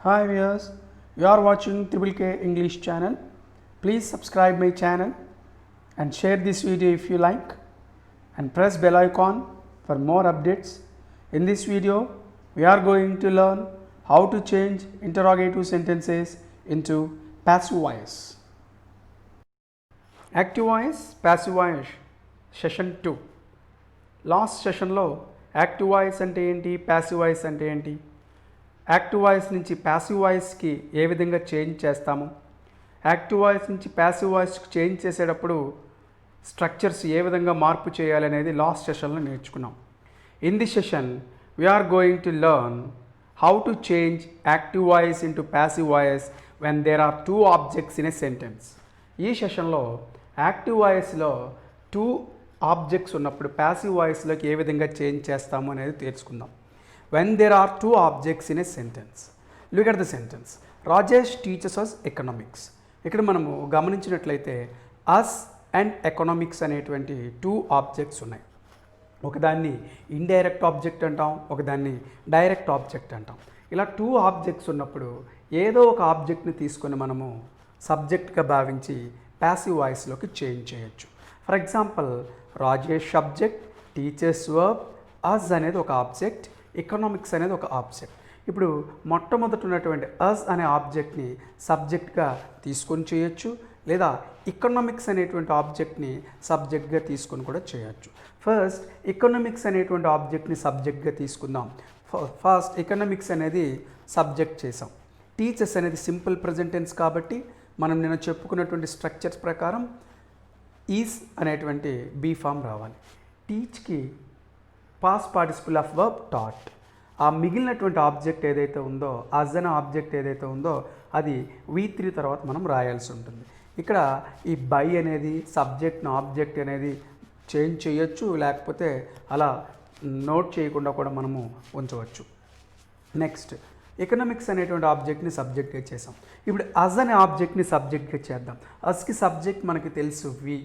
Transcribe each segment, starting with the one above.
Hi viewers, you are watching Triple K English channel. Please subscribe my channel and share this video if you like and press bell icon for more updates. In this video, we are going to learn how to change interrogative sentences into passive voice. Active voice, passive voice, session 2. Last సెషన్లో active voice అంటే ఏంటి, passive voice అంటే ఏంటి, active voice నుంచి passive వాయిస్కి ఏ విధంగా change చేస్తాము, యాక్టివ్ వాయిస్ నుంచి ప్యాసివ్ వాయిస్కి చేంజ్ చేసేటప్పుడు స్ట్రక్చర్స్ ఏ విధంగా మార్పు చేయాలనేది లాస్ట్ సెషన్లో నేర్చుకున్నాం. In this session we're going to learn how to change active voice into passive voice when there are two objects in a sentence. ఈ సెషన్లో యాక్టివ్ వాయిస్లో టూ ఆబ్జెక్ట్స్ ఉన్నప్పుడు ప్యాసివ్ వాయిస్లోకి ఏ విధంగా చేంజ్ చేస్తాము అనేది తెలుసుకుందాం. When there are two objects in a sentence, look at the sentence. Rajesh teachers us economics. ఇక్కడ మనము గమనించినట్లయితే అస్ అండ్ ఎకనామిక్స్ అనేటువంటి టూ ఆబ్జెక్ట్స్ ఉన్నాయి. ఒకదాన్ని ఇండైరెక్ట్ ఆబ్జెక్ట్ అంటాం, ఒకదాన్ని డైరెక్ట్ ఆబ్జెక్ట్ అంటాం. ఇలా టూ ఆబ్జెక్ట్స్ ఉన్నప్పుడు ఏదో ఒక ఆబ్జెక్ట్ని తీసుకొని మనము సబ్జెక్ట్గా భావించి ప్యాసివ్ వాయిస్లోకి చేంజ్ చేయొచ్చు. For example, Rajesh subject, teachers verb, us అనేది ఒక ఆబ్జెక్ట్, ఎకనామిక్స్ అనేది ఒక ఆబ్జెక్ట్. ఇప్పుడు మొట్టమొదట ఉన్నటువంటి అస్ అనే ఆబ్జెక్ట్ని సబ్జెక్ట్గా తీసుకొని చేయొచ్చు, లేదా ఎకనామిక్స్ అనేటువంటి ఆబ్జెక్ట్ని సబ్జెక్ట్గా తీసుకొని కూడా చేయొచ్చు. ఫస్ట్ ఎకనామిక్స్ అనేటువంటి ఆబ్జెక్ట్ని సబ్జెక్ట్గా తీసుకుందాం. ఫస్ట్ ఎకనామిక్స్ అనేది సబ్జెక్ట్ చేసాం. టీచర్స్ అనేది సింపుల్ ప్రెజెంట్ టెన్స్ కాబట్టి మనం నిన్న చెప్పుకున్నటువంటి స్ట్రక్చర్స్ ప్రకారం ఈజ్ అనేటువంటి బీ ఫామ్ రావాలి. టీచ్కి past participle of verb taught. ఆ మిగిలినటువంటి ఆబ్జెక్ట్ ఏదైతే ఉందో, అజ్ అనే ఆబ్జెక్ట్ ఏదైతే ఉందో అది V3 తర్వాత మనం రాయాల్సి ఉంటుంది. ఇక్కడ ఈ బై అనేది సబ్జెక్ట్ని ఆబ్జెక్ట్ అనేది చేంజ్ చేయొచ్చు, లేకపోతే అలా నోట్ చేయకుండా కూడా మనము ఉంచవచ్చు. నెక్స్ట్, ఎకనామిక్స్ అనేటువంటి ఆబ్జెక్ట్ని సబ్జెక్ట్గా చేసాం. ఇప్పుడు అజ్ అనే ఆబ్జెక్ట్ని సబ్జెక్ట్గా చేద్దాం. అజ్కి సబ్జెక్ట్ మనకి తెలుసు వి.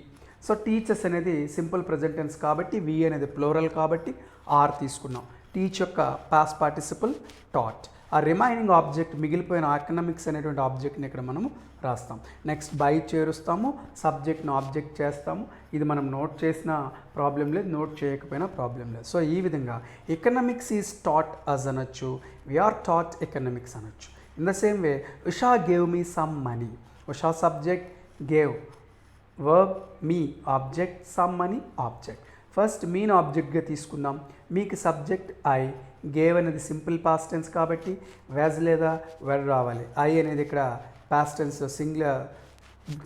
సో టీచర్స్ అనేది సింపుల్ ప్రెజెంట్ టెన్స్ కాబట్టి వి అనేది ప్లూరల్ కాబట్టి ఆర్ తీసుకున్నాం. టీచ్ యొక్క పాస్ట్ పార్టిసిపుల్ టాట్. ఆ రిమైనింగ్ ఆబ్జెక్ట్ మిగిలిపోయిన ఎకనామిక్స్ అనేటువంటి ఆబ్జెక్ట్ని ఇక్కడ మనము రాస్తాం. నెక్స్ట్ బై చేరుస్తాము, సబ్జెక్ట్ను ఆబ్జెక్ట్ చేస్తాము. ఇది మనం నోట్ చేసిన ప్రాబ్లం లేదు, నోట్ చేయకపోయినా ప్రాబ్లం లేదు. సో ఈ విధంగా ఎకనామిక్స్ ఈజ్ టాట్ అజ్ అనొచ్చు, వీఆర్ టాట్ ఎకనామిక్స్ అనొచ్చు. In the same way, Usha gave me some money. Usha subject, gave verb, me object, some money object. First మీన్ ఆబ్జెక్ట్గా తీసుకుందాం. మీకు సబ్జెక్ట్ ఐ, గేవ్ అనేది సింపుల్ పాస్ట్ టెన్స్ కాబట్టి వెజ్ లేదా were రావాలి. ఐ అనేది ఇక్కడ పాస్ట్ టెన్స్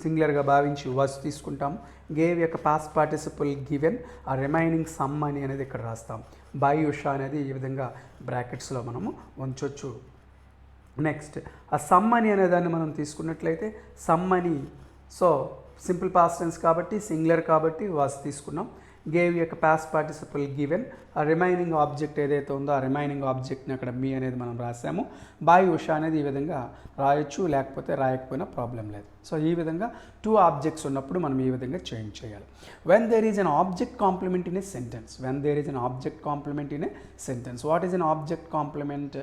సింగులర్గా భావించి వజ్ తీసుకుంటాం. గేవ్ యొక్క పాస్ట్ పార్టిసిపుల్ గివెన్. ఆ రిమైనింగ్ సమ్ మనీ అనేది ఇక్కడ రాస్తాం. బై ఉషా అనేది ఈ విధంగా బ్రాకెట్స్లో మనము ఉంచవచ్చు. నెక్స్ట్, ఆ సమ్ మనీ అనే దాన్ని మనం తీసుకున్నట్లయితే some money, so simple past tense కాబట్టి సింగులర్ కాబట్టి వాజ్ తీసుకున్నాం. గేవ్ యొక్క పాస్ట్ పార్టిసిపుల్ గివెన్. ఆ రిమైనింగ్ ఆబ్జెక్ట్ ఏదైతే ఉందో ఆ రిమైనింగ్ ఆబ్జెక్ట్ని అక్కడ మీ అనేది మనం రాసాము. బాయ్ ఉషా అనేది ఈ విధంగా రాయొచ్చు, లేకపోతే రాయకపోయినా ప్రాబ్లం లేదు. సో ఈ విధంగా టూ ఆబ్జెక్ట్స్ ఉన్నప్పుడు మనం ఈ విధంగా చేంజ్ చేయాలి. When there is an object complement in a sentence. When there is an object complement in a sentence. What is an object complement?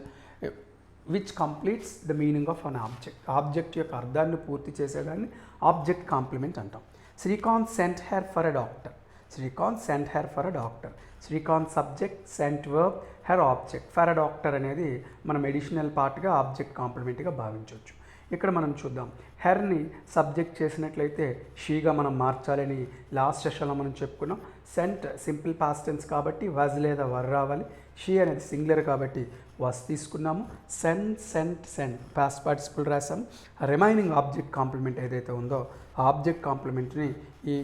Which completes the meaning of an object. Object యొక్క అర్థాన్ని పూర్తి చేసేదాన్ని object complement అంటాం. Srikanth sent her for a doctor. Srikanth sent her for a doctor. Srikanth subject, sent verb, her object. For a doctor అనేది మనం additional పార్ట్గా object కాంప్లిమెంట్గా భావించవచ్చు. ఇక్కడ మనం చూద్దాం. హెర్ని సబ్జెక్ట్ చేసినట్లయితే షీగా మనం మార్చాలని లాస్ట్ సెషన్లో మనం చెప్పుకున్నాం. సెంట్ సింపుల్ పాస్ట్ టెన్స్ కాబట్టి వజ్ లేదా వర్ రావాలి. షీ అనేది సింగులర్ కాబట్టి వజ్ తీసుకున్నాము. సెంట్ పాస్ట్ పార్టిసిపుల్ రాసాము. రిమైనింగ్ ఆబ్జెక్ట్ కాంప్లిమెంట్ ఏదైతే ఉందో ఆ ఆబ్జెక్ట్ కాంప్లిమెంట్ని ఈ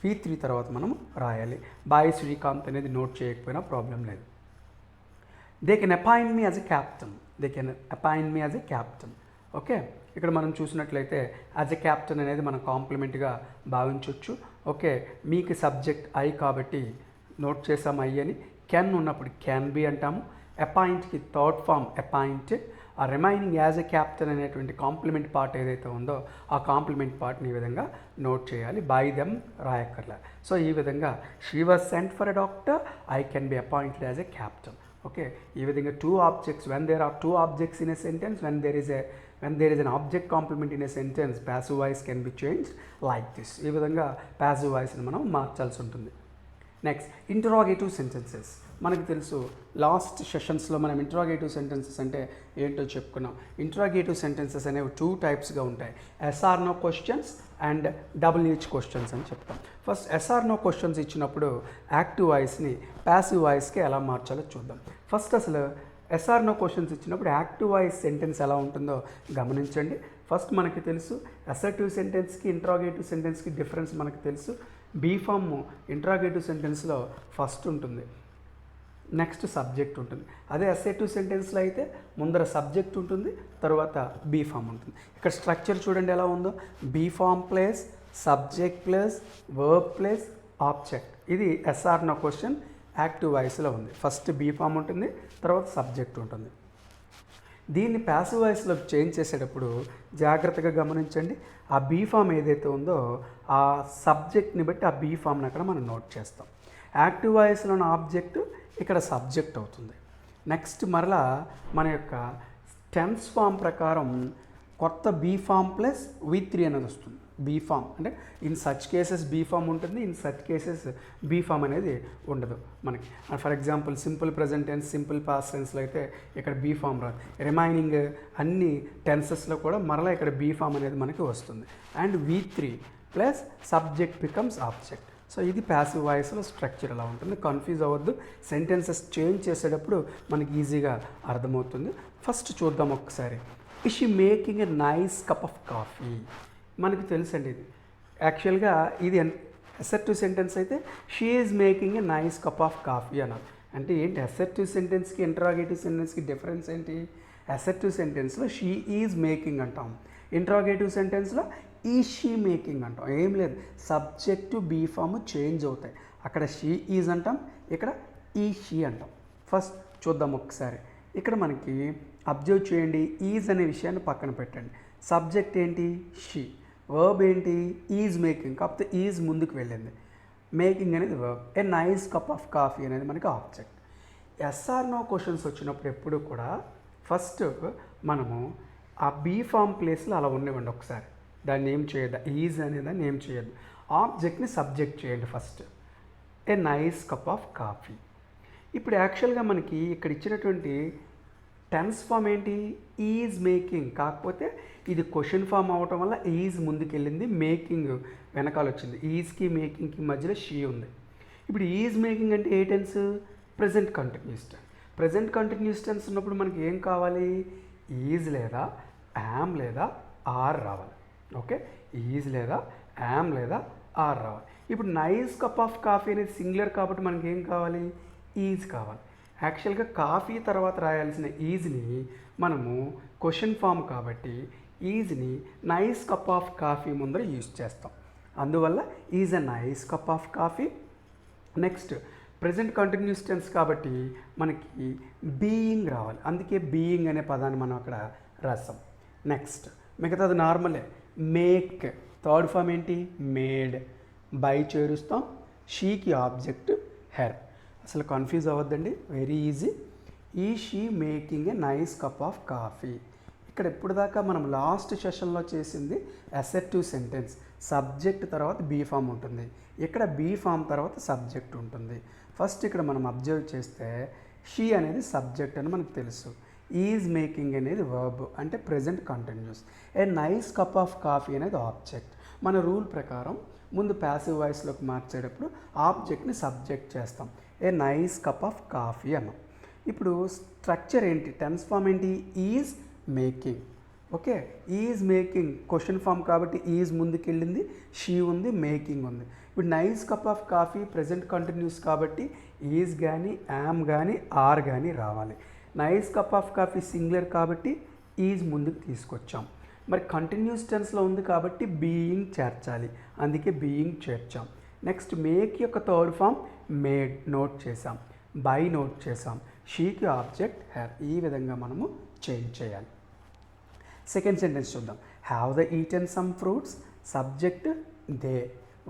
V3 తర్వాత మనం రాయాలి. బాయ్ శ్రీకాంత్ అనేది నోట్ చేయకపోయినా ప్రాబ్లం లేదు. They can appoint me as a captain. They can appoint me as a captain. Okay, ఇక్కడ మనం చూసినట్లయితే యాజ్ ఎ క్యాప్టెన్ అనేది మనం కాంప్లిమెంట్గా భావించవచ్చు. ఓకే, మీకు సబ్జెక్ట్ ఐ కాబట్టి నోట్ చేసాం ఐ అని. కెన్ ఉన్నప్పుడు క్యాన్ బి అంటాము. అపాయింట్కి థర్డ్ ఫామ్ అపాయింటెడ్. ఆ రిమైనింగ్ యాజ్ ఎ క్యాప్టెన్ అనేటువంటి కాంప్లిమెంట్ పార్ట్ ఏదైతే ఉందో ఆ కాంప్లిమెంట్ పార్ట్ని ఈ విధంగా నోట్ చేయాలి. By them రాయక్కర్లే. సో ఈ విధంగా she was sent for a doctor, I can be appointed as a captain. Okay, ఈ విధంగా two objects, when there are two objects in a sentence, when there is an object complement in a sentence, passive voice can be change like this. ఈ విధంగా passive వాయిస్ని మనం మార్చాల్సి ఉంటుంది. Next, interrogative sentences. మనకు తెలుసు లాస్ట్ సెషన్స్లో మనం interrogative sentences అంటే ఏంటో చెప్పుకున్నాం. ఇంటరాగేటివ్ సెంటెన్సెస్ అనేవి 2 టైప్స్గా ఉంటాయి, yes or no questions and WH questions అని చెప్తాం. ఫస్ట్ ఎస్ఆర్ నో క్వశ్చన్స్ ఇచ్చినప్పుడు యాక్టివ్ వాయిస్ని ప్యాసివ్ వాయిస్కి ఎలా మార్చాలో చూద్దాం. ఫస్ట్ అసలు ఎస్ఆర్ నో క్వశ్చన్స్ ఇచ్చినప్పుడు యాక్టివ్ వాయిస్ సెంటెన్స్ ఎలా ఉంటుందో గమనించండి. ఫస్ట్ మనకి తెలుసు అసర్టివ్ సెంటెన్స్కి ఇంటరాగేటివ్ సెంటెన్స్కి డిఫరెన్స్ మనకు తెలుసు. బీ ఫామ్ ఇంటరాగేటివ్ సెంటెన్స్లో ఫస్ట్ ఉంటుంది, నెక్స్ట్ సబ్జెక్ట్ ఉంటుంది. అదే అసర్టివ్ సెంటెన్స్లో అయితే ముందర సబ్జెక్ట్ ఉంటుంది, తర్వాత బీ ఫామ్ ఉంటుంది. ఇక్కడ స్ట్రక్చర్ చూడండి ఎలా ఉందో, be form plus subject plus verb plus object. ఇది ఎస్ఆర్ నో క్వశ్చన్ యాక్టివ్ వాయిస్లో ఉంది. ఫస్ట్ బీ ఫామ్ ఉంటుంది, తర్వాత సబ్జెక్ట్ ఉంటుంది. దీన్ని ప్యాసివ్ వాయిస్లో చేంజ్ చేసేటప్పుడు జాగ్రత్తగా గమనించండి. ఆ బీ ఫామ్ ఏదైతే ఉందో ఆ సబ్జెక్ట్ని బట్టి ఆ బీ ఫామ్ని అక్కడ మనం నోట్ చేస్తాం. యాక్టివ్ వాయిస్లో ఉన్న ఆబ్జెక్ట్ ఇక్కడ సబ్జెక్ట్ అవుతుంది. నెక్స్ట్ మరలా మన యొక్క టెన్స్ ఫామ్ ప్రకారం కొత్త బీ ఫామ్ ప్లస్ V3 అనేది వస్తుంది. బీ ఫామ్ అంటే in such cases be form ఉంటుంది, in such cases be form అనేది ఉండదు మనకి. For example simple present tense, simple past టెన్స్లో అయితే ఇక్కడ బీ ఫామ్ రాదు. రిమైనింగ్ అన్ని టెన్సెస్లో కూడా మరలా ఇక్కడ బీ ఫామ్ అనేది మనకి వస్తుంది. And V3 plus subject becomes object. So ఇది ప్యాసివ్ వాయిస్లో స్ట్రక్చర్ ఎలా ఉంటుంది. కన్ఫ్యూజ్ అవ్వద్దు, సెంటెన్సెస్ చేంజ్ చేసేటప్పుడు మనకి ఈజీగా అర్థమవుతుంది. ఫస్ట్ చూద్దాం ఒకసారి. Is she making a nice cup of coffee. మనకి తెలుసండి ఇది యాక్చువల్గా ఇది అసర్టివ్ సెంటెన్స్ అయితే she is making a nice cup of coffee అన్నారు. అంటే ఏంటి, అసర్టివ్ సెంటెన్స్కి ఇంటరాగేటివ్ సెంటెన్స్కి డిఫరెన్స్ ఏంటి? అసర్టివ్ సెంటెన్స్లో షీ ఈజ్ మేకింగ్ అంటాం, ఇంటరాగేటివ్ సెంటెన్స్లో ఈ షీ మేకింగ్ అంటాం. ఏం లేదు, సబ్జెక్టు బీ ఫామ్ చేంజ్ అవుతాయి. అక్కడ షీ ఈజ్ అంటాం, ఇక్కడ ఈ షీ అంటాం. ఫస్ట్ చూద్దాం ఒకసారి. ఇక్కడ మనకి అబ్జర్వ్ చేయండి, ఈజ్ అనే విషయాన్ని పక్కన పెట్టండి. సబ్జెక్ట్ ఏంటి? షీ. వర్బ్ ఏంటి? ఈజ్ మేకింగ్, కాకపోతే ఈజ్ ముందుకు వెళ్ళింది. మేకింగ్ అనేది verb. A nice cup of coffee అనేది మనకి ఆబ్జెక్ట్. ఎస్ఆర్ నో క్వశ్చన్స్ వచ్చినప్పుడు ఎప్పుడు కూడా ఫస్ట్ మనము ఆ బీ ఫామ్ ప్లేస్లో అలా ఉండేవండి. ఒకసారి దాన్ని ఏం చేయద్దు, ఈజ్ అనే దాన్ని ఏం చేయద్దు, ఆబ్జెక్ట్ని సబ్జెక్ట్ చేయండి first. A nice cup of coffee. ఇప్పుడు యాక్చువల్గా మనకి ఇక్కడ ఇచ్చినటువంటి టెన్స్ ఫామ్ ఏంటి? Is making. కాకపోతే ఇది క్వశ్చన్ ఫామ్ అవ్వటం వల్ల ఈజ్ ముందుకెళ్ళింది, మేకింగ్ వెనకాల వచ్చింది. ఈజ్కి మేకింగ్కి మధ్యలో షీ ఉంది. ఇప్పుడు ఈజ్ మేకింగ్ అంటే ఏ టెన్స్? Present continuous tense. Present continuous tense ఉన్నప్పుడు మనకి ఏం కావాలి? ఈజ్ లేదా యామ్ లేదా ఆర్ రావాలి. ఓకే, ఈజ్ లేదా యామ్ లేదా ఆర్ రావాలి. ఇప్పుడు నైస్ కప్ ఆఫ్ కాఫీ అనేది సింగులర్ కాబట్టి మనకి ఏం కావాలి? ఈజ్ కావాలి. యాక్చువల్గా కాఫీ తర్వాత రాయాల్సిన ఈజ్ని మనము క్వశ్చన్ ఫామ్ కాబట్టి ఈజ్ని నైస్ కప్ ఆఫ్ కాఫీ ముందర యూజ్ చేస్తాం. అందువల్ల is a nice cup of coffee. Next present continuous tense కాబట్టి మనకి బీయింగ్ రావాలి, అందుకే బీయింగ్ అనే పదాన్ని మనం అక్కడ రాస్తాం. నెక్స్ట్ మిగతాది నార్మలే. మేక్ థర్డ్ ఫామ్ ఏంటి? మేడ్. బై చేరుస్తాం, షీకి ఆబ్జెక్ట్ హెర్. అసలు కన్ఫ్యూజ్ అవ్వద్దండి, వెరీ ఈజీ. ఈ she making a nice cup of coffee. ఇక్కడ ఇప్పుడు దాకా మనం లాస్ట్ సెషన్లో చేసింది అసర్టివ్ సెంటెన్స్, సబ్జెక్ట్ తర్వాత బీ ఫామ్ ఉంటుంది. ఇక్కడ బీ ఫామ్ తర్వాత సబ్జెక్ట్ ఉంటుంది. ఫస్ట్ ఇక్కడ మనం అబ్జర్వ్ చేస్తే షీ అనేది సబ్జెక్ట్ అని మనకు తెలుసు, ఈజ్ మేకింగ్ అనేది వర్బ్ అంటే present continuous, a nice cup of coffee అనేది ఆబ్జెక్ట్. మన రూల్ ప్రకారం ముందు ప్యాసివ్ వాయిస్లోకి మార్చేటప్పుడు ఆబ్జెక్ట్ని సబ్జెక్ట్ చేస్తాం, a nice cup of coffee అన్నాం. ఇప్పుడు స్ట్రక్చర్ ఏంటి? టెన్స్ ఫామ్ ఏంటి? Is making. Okay, is making question form కాబట్టి ఈజ్ ముందుకెళ్ళింది, షీ ఉంది, మేకింగ్ ఉంది. ఇప్పుడు nice cup of coffee present continuous కాబట్టి ఈజ్ కానీ యామ్ కానీ ఆర్ కానీ రావాలి. Nice cup of coffee singular కాబట్టి ఈజ్ ముందుకు తీసుకొచ్చాం. మరి కంటిన్యూస్ టెన్స్లో ఉంది కాబట్టి బీయింగ్ చేర్చాలి, అందుకే బీయింగ్ చేర్చాం. నెక్స్ట్ మేక్ యొక్క థర్డ్ ఫామ్ మేడ్ నోట్ చేసాం, బై నోట్ చేసాం, షీకి ఆబ్జెక్ట్ హెర్. ఈ విధంగా మనము చేంజ్ చేయాలి. సెకండ్ సెంటెన్స్ చూద్దాం. Have the eaten some fruits, subject they,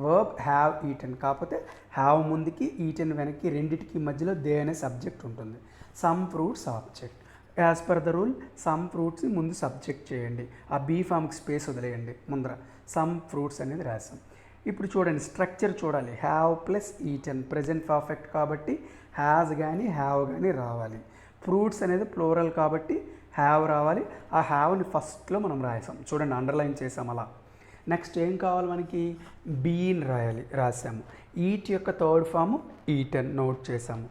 verb have eaten. కాకపోతే హ్యావ్ ముందుకి ఈటెన్ వెనక్కి రెండిటికి మధ్యలో దే అనే సబ్జెక్ట్ ఉంటుంది. Some fruits object. As per the rule some ఫ్రూట్స్ని ముందు సబ్జెక్ట్ చేయండి, ఆ బీ ఫామ్కి స్పేస్ వదిలేయండి, ముందర సమ్ ఫ్రూట్స్ అనేది రాసాం. ఇప్పుడు చూడండి స్ట్రక్చర్ చూడాలి. Have plus eaten present perfect కాబట్టి హ్యాజ్ కానీ హ్యావ్ కానీ రావాలి. ఫ్రూట్స్ అనేది ప్లూరల్ కాబట్టి హ్యావ్ రావాలి. ఆ హ్యావ్ని ఫస్ట్లో మనం రాసాం, చూడండి అండర్లైన్ చేసాం అలా. నెక్స్ట్ ఏం కావాలి మనకి, బీని రాసాము. ఈట్ యొక్క థర్డ్ ఫామ్ ఈటెన్ నోట్ చేసాము,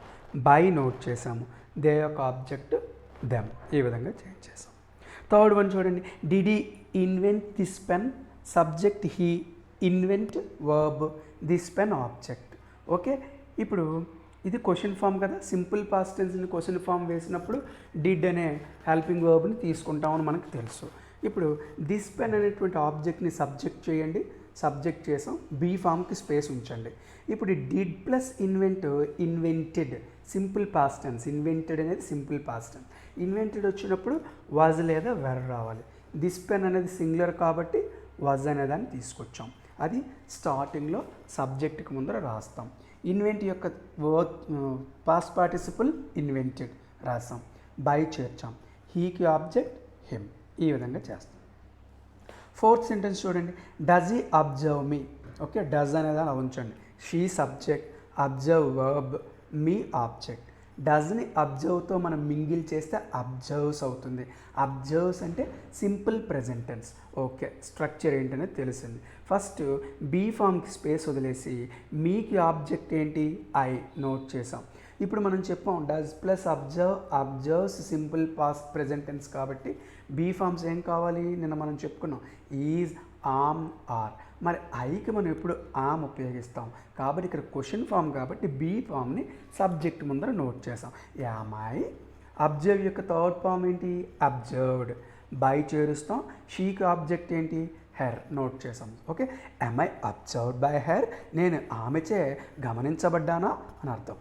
బై నోట్ చేసాము, దే యొక్క ఆబ్జెక్ట్ దెమ్, ఈ విధంగా చేంజ్ చేసాం. థర్డ్ వన్ చూడండి, did he invent this pen, subject he, invent verb, this pen object. Okay, ఇప్పుడు ఇది క్వశ్చన్ ఫామ్ కదా, సింపుల్ పాస్ట్ టెన్స్ని క్వశ్చన్ ఫామ్ వేసినప్పుడు డిడ్ అనే హెల్పింగ్ వర్బ్ని తీసుకుంటామని మనకు తెలుసు. ఇప్పుడు దిస్ పెన్ అనేటువంటి ఆబ్జెక్ట్ని సబ్జెక్ట్ చేయండి, సబ్జెక్ట్ చేసాం, బీ ఫామ్కి స్పేస్ ఉంచండి. ఇప్పుడు did plus invent, invented simple past tense, invented అనేది సింపుల్ పాస్ట్ టెన్స్. ఇన్వెంటెడ్ వచ్చినప్పుడు వాజ్ లేదా వెర్ రావాలి. దిస్ పెన్ అనేది సింగులర్ కాబట్టి వాజ్ అనేదాన్ని తీసుకొచ్చాం, అది స్టార్టింగ్లో సబ్జెక్ట్కి ముందర రాస్తాం. ఇన్వెంట్ యొక్క పాస్ట్ పార్టిసిపుల్ ఇన్వెంటెడ్ రాసాం, బై చేర్చాం, హీకి ఆబ్జెక్ట్ హిమ్, ఈ విధంగా చేస్తాం. ఫోర్త్ సెంటెన్స్ చూడండి, does he observe me. Okay, does అనేది అలా ఉంచండి, she subject, observe verb, me object. డజ్ని అబ్జర్వ్తో మనం మింగిల్ చేస్తే అబ్జర్వ్స్ అవుతుంది. అబ్జర్వ్స్ అంటే simple present tense. Okay, structure ఏంటనేది తెలిసింది. ఫస్ట్ బీ ఫామ్కి స్పేస్ వదిలేసి మీకి ఆబ్జెక్ట్ ఏంటి, ఐ నోట్ చేసాం. ఇప్పుడు మనం చెప్పాం does plus observe, observes simple past present tense కాబట్టి బీ ఫామ్స్ ఏం కావాలి, నిన్న మనం చెప్పుకున్నాం ఈజ్, ఆమ్, ఆర్. మరి ఐకి మనం ఎప్పుడు ఆమ్ ఉపయోగిస్తాం కాబట్టి ఇక్కడ క్వశ్చన్ ఫామ్ కాబట్టి బీ ఫామ్ని సబ్జెక్ట్ ముందర నోట్ చేసాం. Am I. అబ్జర్వ్ యొక్క థర్డ్ ఫామ్ ఏంటి, అబ్జర్వ్డ్, బై చేరుస్తాం, షీకి ఆబ్జెక్ట్ ఏంటి, హెర్ నోట్ చేసాం. Okay, am I observed by her, నేను ఆమెచే గమనించబడ్డానా అని అర్థం.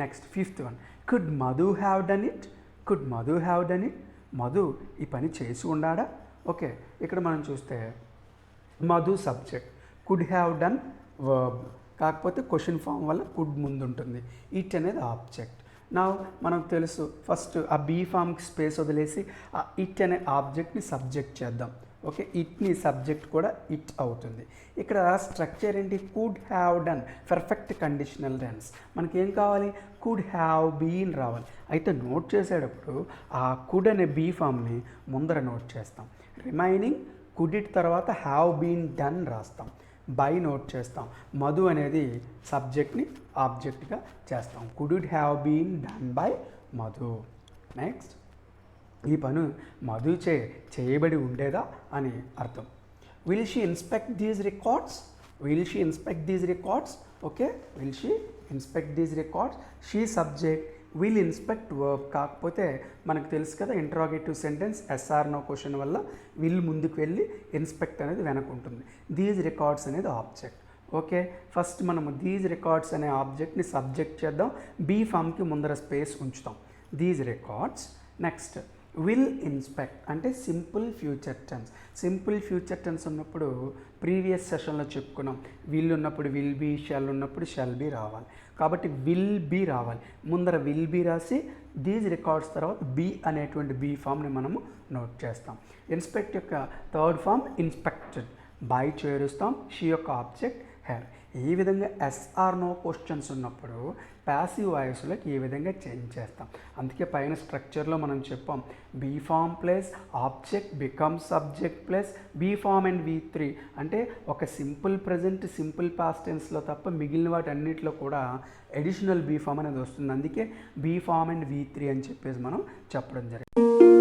Next fifth one, could Madhu have done it. Could Madhu have done it, Madhu ఈ పని చేసి ఉండాడా. ఓకే, ఇక్కడ మనం చూస్తే Madhu subject, could have done verb, కాకపోతే క్వశ్చన్ ఫామ్ వల్ల కుడ్ ముందు ఉంటుంది, ఇట్ అనేది ఆబ్జెక్ట్. నా మనకు తెలుసు ఫస్ట్ ఆ బీ ఫామ్కి స్పేస్ వదిలేసి ఆ ఇట్ అనే ఆబ్జెక్ట్ని సబ్జెక్ట్ చేద్దాం. ఓకే, ఇట్ని సబ్జెక్ట్ కూడా ఇట్ అవుతుంది. ఇక్కడ స్ట్రక్చర్ ఏంటి, could have done, perfect conditional tense. మనకి ఏం కావాలి, కుడ్ హ్యావ్ బీన్ రావాలి. అయితే నోట్ చేసేటప్పుడు ఆ కుడ్ అనే బీ ఫామ్ని ముందర నోట్ చేస్తాం. రిమైనింగ్ కుడ్ ఇట్ తర్వాత హ్యావ్ బీన్ డన్ రాస్తాం, బై నోట్ చేస్తాం. మధు అనేది సబ్జెక్ట్ని ఆబ్జెక్ట్గా చేస్తాం. Could it have been done by Madhu. Next, ఈ పను మధు చేయబడి ఉండేదా అని అర్థం. Will she inspect these records, will she inspect these records. Okay, will she inspect these records, she subject, will inspect verb. కాకపోతే మనకు తెలుసు కదా interrogative sentence yes or no question వల్ల విల్ ముందుకు వెళ్ళి ఇన్స్పెక్ట్ అనేది వెనకుంటుంది. దీస్ రికార్డ్స్ అనేది ఆబ్జెక్ట్. ఓకే, ఫస్ట్ మనము దీస్ రికార్డ్స్ అనే ఆబ్జెక్ట్ని సబ్జెక్ట్ చేద్దాం, బీ ఫామ్కి ముందర స్పేస్ ఉంచుతాం. These records. Next will inspect అంటే simple future tense. Simple future tense ఉన్నప్పుడు ప్రీవియస్ సెషన్లో చెప్పుకున్నాం, విల్ ఉన్నప్పుడు విల్ బీ, షెల్ ఉన్నప్పుడు షెల్ బీ రావాలి. కాబట్టి విల్ బీ రావాలి, ముందర విల్ బీ రాసి దీస్ రికార్డ్స్ తర్వాత బీ అనేటువంటి బీ ఫామ్ని మనము నోట్ చేస్తాం. ఇన్స్పెక్ట్ యొక్క third form inspected, by చేరుస్తాం, she యొక్క ఆబ్జెక్ట్ హెర్. ఈ విధంగా ఎస్ఆర్ నో క్వశ్చన్స్ ఉన్నప్పుడు ప్యాసివ్ వాయిస్లోకి ఈ విధంగా చేంజ్ చేస్తాం. అందుకే పైన స్ట్రక్చర్లో మనం చెప్పాం be form plus object become subject plus be form and V3 అంటే ఒక సింపుల్ ప్రజెంట్ సింపుల్ పాస్ట్ టెన్స్లో తప్ప మిగిలిన వాటి అన్నింటిలో కూడా అడిషనల్ బీ ఫామ్ అనేది వస్తుంది. అందుకే బీ ఫామ్ అండ్ V3 అని చెప్పేసి మనం చెప్పడం జరిగింది.